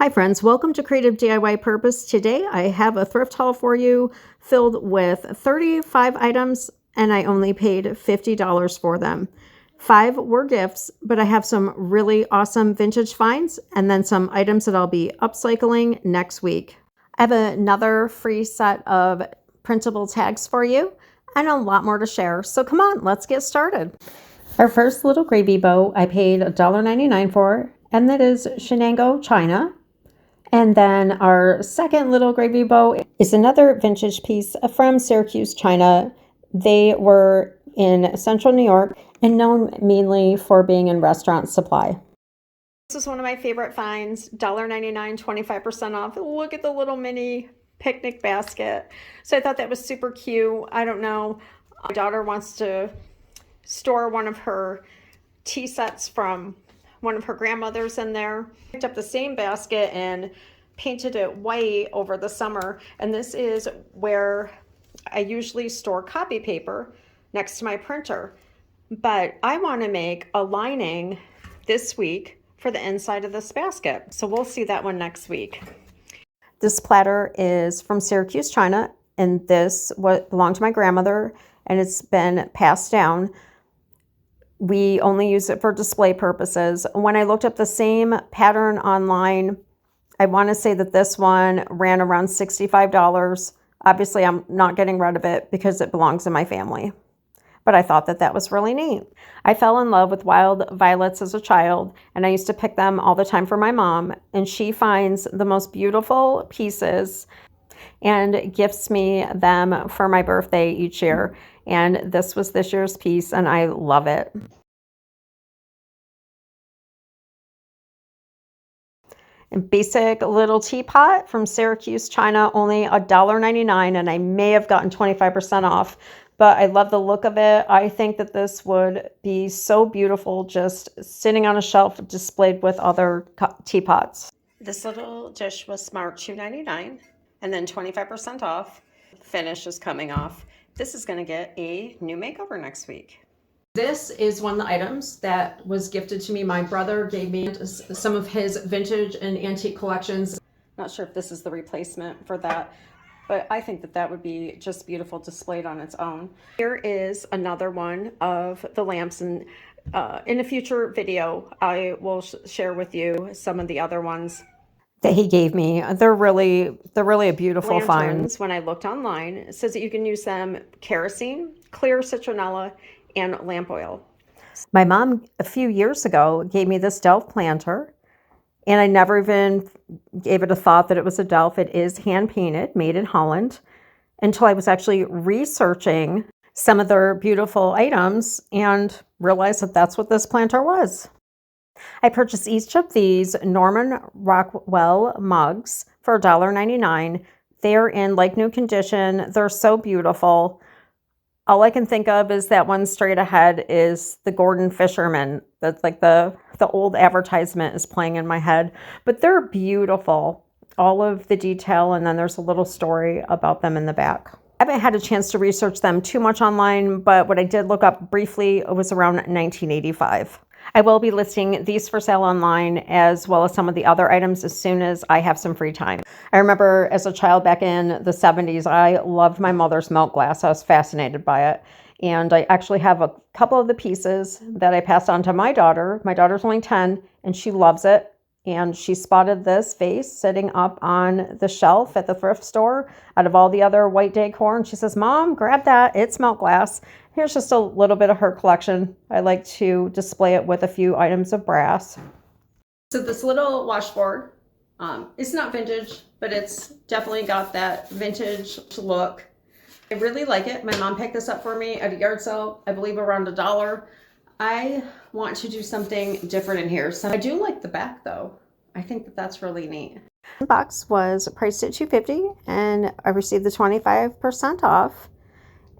Hi friends, welcome to Creative DIY Purpose. Today I have a thrift haul for you filled with 35 items and I only paid $50 for them. 5 were gifts, but I have some really awesome vintage finds and then some items that I'll be upcycling next week. I have another free set of printable tags for you and a lot more to share. So come on, let's get started. Our first little gravy bow I paid $1.99 for, and that is Shenango China. And then our second little gravy bow is another vintage piece from Syracuse, China. They were in central New York and known mainly for being in restaurant supply. This is one of my favorite finds, $1.99, 25% off. Look at the little mini picnic basket. So I thought that was super cute. I don't know, my daughter wants to store one of her tea sets from one of her grandmothers in there. Picked up the same basket and painted it white over the summer. And this is where I usually store copy paper next to my printer. But I want to make a lining this week for the inside of this basket. So we'll see that one next week. This platter is from Syracuse, China, and this belonged to my grandmother, and it's been passed down. We only use it for display purposes. When I looked up the same pattern online, I want to say that this one ran around $65. Obviously, I'm not getting rid of it because it belongs in my family. But I thought that that was really neat. I fell in love with wild violets as a child, and I used to pick them all the time for my mom. And she finds the most beautiful pieces and gifts me them for my birthday each year. And this was this year's piece, and I love it. And basic little teapot from Syracuse, China, only $1.99, and I may have gotten 25% off, but I love the look of it. I think that this would be so beautiful just sitting on a shelf displayed with other teapots. This little dish was smart $2.99, and then 25% off. Finish is coming off. This is going to get a new makeover next week. This is one of the items that was gifted to me. My brother gave me some of his vintage and antique collections. Not sure if this is the replacement for that, but I think that that would be just beautiful displayed on its own. Here is another one of the lamps, and in a future video, I will share with you some of the other ones that he gave me. They're really a beautiful find. When I looked online, it says that you can use them kerosene, clear citronella, and lamp oil. My mom a few years ago gave me this Delft planter, and I never even gave it a thought that it was a Delft. It is hand painted, made in Holland, until I was actually researching some of their beautiful items and realized that that's what this planter was. I purchased each of these Norman Rockwell mugs for $1.99. They're in like new condition. They're so beautiful. All I can think of is that one straight ahead is the Gordon Fisherman. That's like the old advertisement is playing in my head. But they're beautiful. All of the detail, and then there's a little story about them in the back. I haven't had a chance to research them too much online, but what I did look up briefly, it was around 1985. I will be listing these for sale online as well as some of the other items as soon as I have some free time. I remember as a child back in the 70s, I loved my mother's milk glass. I was fascinated by it. And I actually have a couple of the pieces that I passed on to my daughter. My daughter's only 10 and she loves it. And she spotted this vase sitting up on the shelf at the thrift store out of all the other white decor. And she says, "Mom, grab that. It's milk glass." Here's just a little bit of her collection. I like to display it with a few items of brass. So this little washboard, it's not vintage, but it's definitely got that vintage look. I really like it. My mom picked this up for me at a yard sale, I believe around $1. I want to do something different in here. So I do like the back though. I think that that's really neat. The box was priced at $2.50 and I received the 25% off.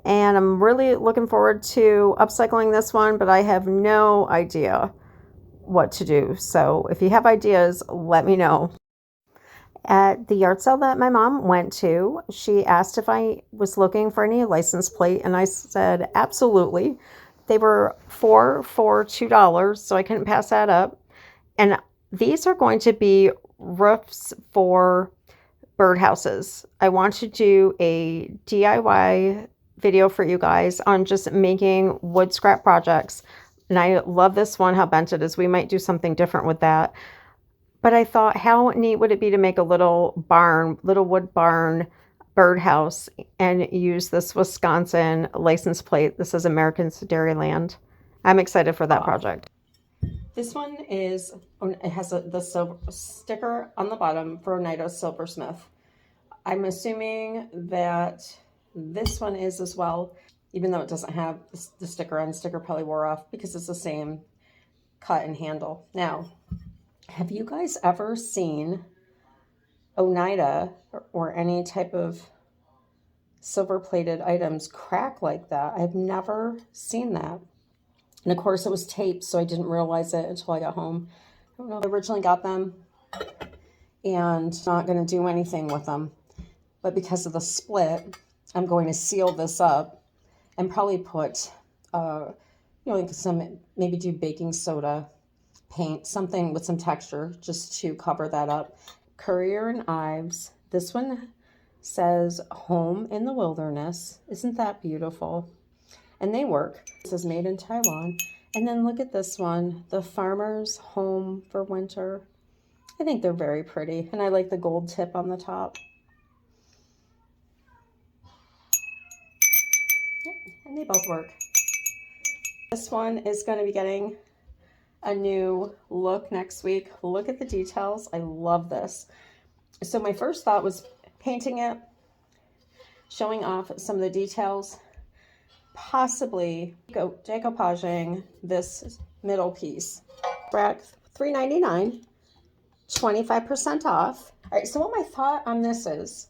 And I'm really looking forward to upcycling this one, but I have no idea what to do. So if you have ideas, let me know. At the yard sale that my mom went to, she asked if I was looking for any license plate, and I said absolutely. They were $4 for $2, so I couldn't pass that up. And these are going to be roofs for birdhouses. I want to do a DIY video for you guys on just making wood scrap projects. And I love this one, how bent it is. We might do something different with that. But I thought, how neat would it be to make a little barn, little wood barn birdhouse and use this Wisconsin license plate. This is American's Dairyland. I'm excited for that project. This one is, it has the silver sticker on the bottom for Oneida Silversmith. I'm assuming that this one is as well, even though it doesn't have the sticker on. The sticker probably wore off because it's the same cut and handle. Now, have you guys ever seen Oneida or any type of silver plated items crack like that? I've never seen that. And of course it was taped, so I didn't realize it until I got home. I don't know if I originally got them and not going to do anything with them. But because of the split, I'm going to seal this up and probably put, like maybe do baking soda, paint, something with some texture just to cover that up. Currier and Ives. This one says Home in the Wilderness. Isn't that beautiful? And they work. It says made in Taiwan. And then look at this one, the Farmer's Home for Winter. I think they're very pretty. And I like the gold tip on the top. Yep, and they both work. This one is going to be getting a new look next week. Look at the details. I love this. So my first thought was painting it, showing off some of the details, possibly decoupaging this middle piece. Rack $3.99, 25% off. All right, so what my thought on this is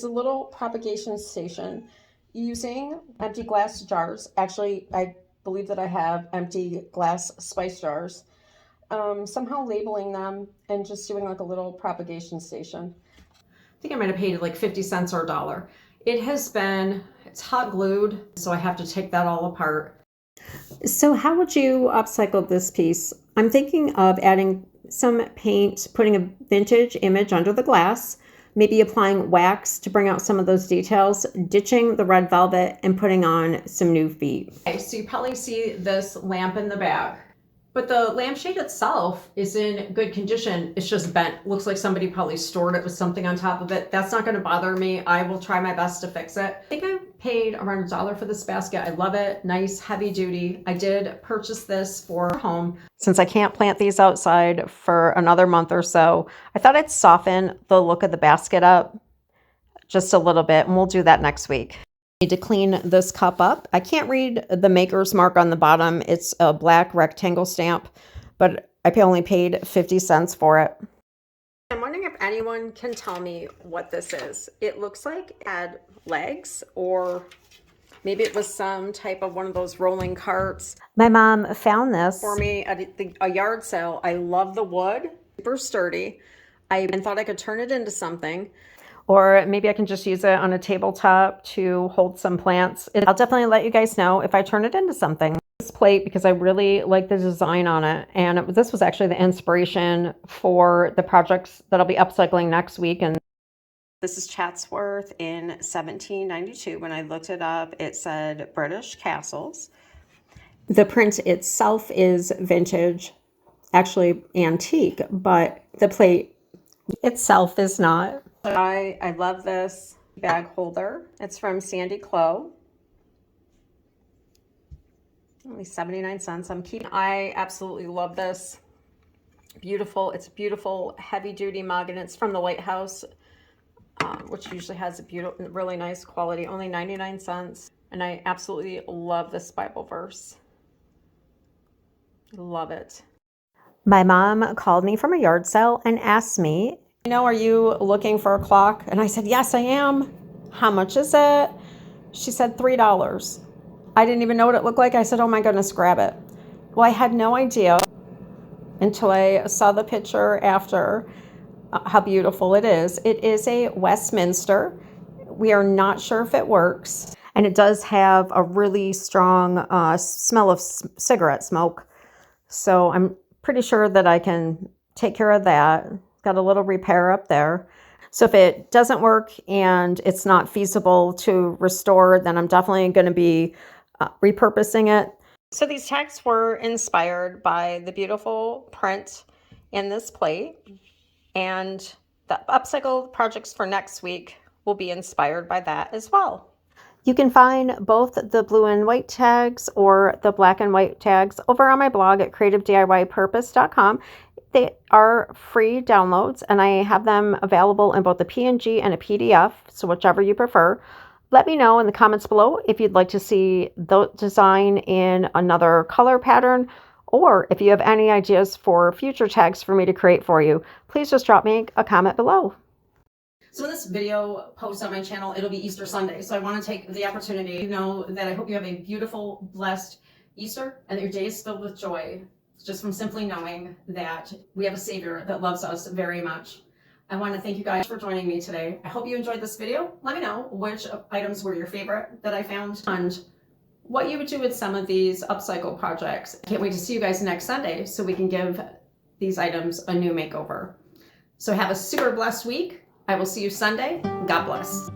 a little propagation station using empty glass jars. Actually, I believe that I have empty glass spice jars. Somehow labeling them and just doing like a little propagation station. I think I might have paid like 50 cents or $1. It's hot glued, so I have to take that all apart. So how would you upcycle this piece? I'm thinking of adding some paint, putting a vintage image under the glass, maybe applying wax to bring out some of those details, ditching the red velvet and putting on some new feet. Okay, so you probably see this lamp in the back. But the lampshade itself is in good condition. It's just bent. Looks like somebody probably stored it with something on top of it. That's not going to bother me. I will try my best to fix it. I think I paid around $1 for this basket. I love it. Nice, heavy duty. I did purchase this for home. Since I can't plant these outside for another month or so, I thought I'd soften the look of the basket up just a little bit, and we'll do that next week. Need to clean this cup up. I can't read the maker's mark on the bottom. It's a black rectangle stamp, but I only paid 50 cents for it. I'm wondering if anyone can tell me what this is. It looks like it had legs, or maybe it was some type of one of those rolling carts. My mom found this for me at a yard sale. I love the wood, super sturdy. I thought I could turn it into something. Or maybe I can just use it on a tabletop to hold some plants. I'll definitely let you guys know if I turn it into something. This plate, because I really like the design on it. And this was actually the inspiration for the projects that I'll be upcycling next week. And this is Chatsworth in 1792. When I looked it up, it said British castles. The print itself is vintage, actually antique, but the plate itself is not. I love this bag holder. It's from Sandy Clow. Only 79 cents. I absolutely love this. Beautiful. It's a beautiful heavy duty mug, and it's from the Lighthouse, which usually has a beautiful, really nice quality. Only 99 cents. And I absolutely love this Bible verse. Love it. My mom called me from a yard sale and asked me, are you looking for a clock? And I said, yes, I am. How much is it? She said $3. I didn't even know what it looked like. I said, oh my goodness, grab it. Well, I had no idea until I saw the picture after how beautiful it is. It is a Westminster. We are not sure if it works. And it does have a really strong smell of cigarette smoke. So I'm pretty sure that I can take care of that. got a little repair up there. So if it doesn't work and it's not feasible to restore, then I'm definitely going to be repurposing it. So these tags were inspired by the beautiful print in this plate, and the upcycle projects for next week will be inspired by that as well. You can find both the blue and white tags or the black and white tags over on my blog at creativediypurpose.com. They are free downloads, and I have them available in both a PNG and a PDF, so whichever you prefer. Let me know in the comments below if you'd like to see the design in another color pattern, or if you have any ideas for future tags for me to create for you. Please just drop me a comment below. So when this video posts on my channel, it'll be Easter Sunday. So I want to take the opportunity to know that I hope you have a beautiful, blessed Easter and that your day is filled with joy, just from simply knowing that we have a Savior that loves us very much. I want to thank you guys for joining me today. I hope you enjoyed this video. Let me know which items were your favorite that I found and what you would do with some of these upcycle projects. I can't wait to see you guys next Sunday so we can give these items a new makeover. So have a super blessed week. I will see you Sunday. God bless.